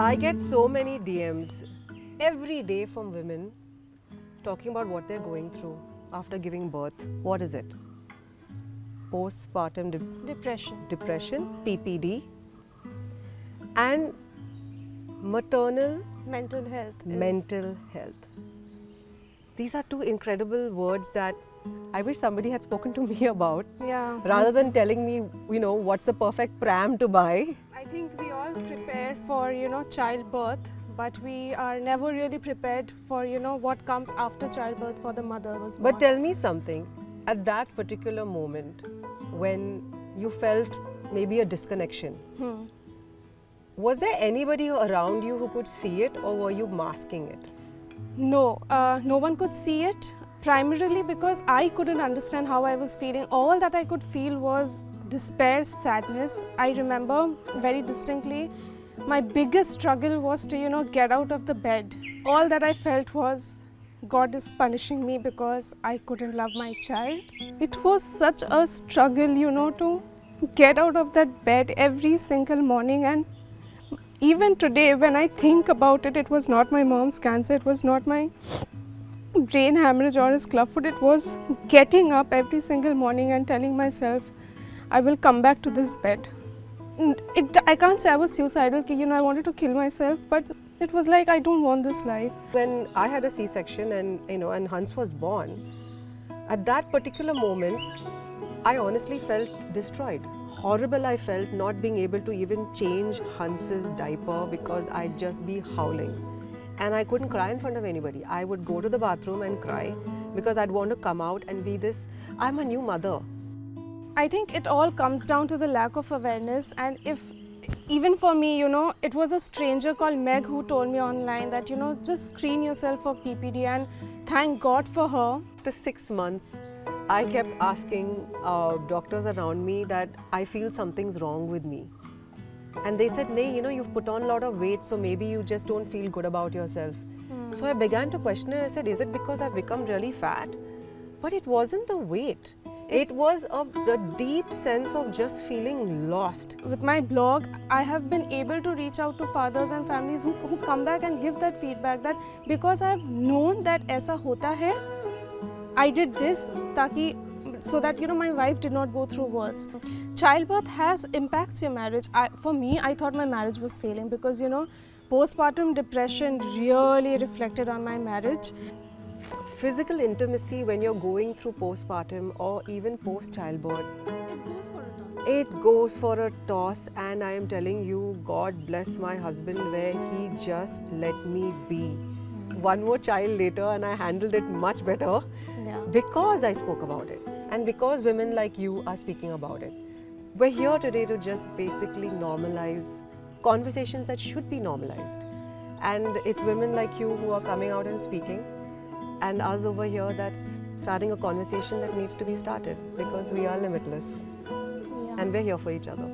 I get so many DMs every day from women talking about what they're going through after giving birth. What is it? Postpartum depression, PPD, and maternal mental health. These are two incredible words that I wish somebody had spoken to me about, rather than telling me, what's the perfect pram to buy. I think we all prepare for, childbirth, but we are never really prepared for, what comes after childbirth for the mother was born. But tell me something, at that particular moment when you felt maybe a disconnection, was there anybody around you who could see it, or were you masking it? No, no one could see it, primarily because I couldn't understand how I was feeling. All that I could feel was despair, sadness. I remember very distinctly my biggest struggle was to, get out of the bed. All that I felt was God is punishing me because I couldn't love my child. It was such a struggle, to get out of that bed every single morning. And even today, when I think about it, it was not my mom's cancer, it was not my brain hemorrhage or his clubfoot. It was getting up every single morning and telling myself, I will come back to this bed. I can't say I was suicidal, I wanted to kill myself, but it was like, I don't want this life. When I had a C-section and Hans was born, at that particular moment, I honestly felt destroyed. Horrible I felt not being able to even change Hans's diaper because I'd just be howling. And I couldn't cry in front of anybody. I would go to the bathroom and cry because I'd want to come out and be this, I'm a new mother. I think it all comes down to the lack of awareness. And if, even for me, it was a stranger called Meg who told me online that, just screen yourself for PPD, and thank God for her. After 6 months, I kept asking doctors around me that I feel something's wrong with me. And they said, "Nahi, you've put on a lot of weight, so maybe you just don't feel good about yourself." So I began to question it. I said, is it because I've become really fat? But it wasn't the weight. It was a deep sense of just feeling lost. With my blog, I have been able to reach out to fathers and families who come back and give that feedback, that because I've known that aisa hota hai, I did this so that my wife did not go through worse. Childbirth impacts your marriage. For me, I thought my marriage was failing because postpartum depression really reflected on my marriage. Physical intimacy when you're going through postpartum or even post-childbirth, it goes for a toss, and I am telling you, God bless my husband where he just let me be. One more child later and I handled it much better because I spoke about it and because women like you are speaking about it. We're here today to just basically normalize conversations that should be normalized, and it's women like you who are coming out and speaking, and us over here that's starting a conversation that needs to be started because we are limitless and we're here for each other.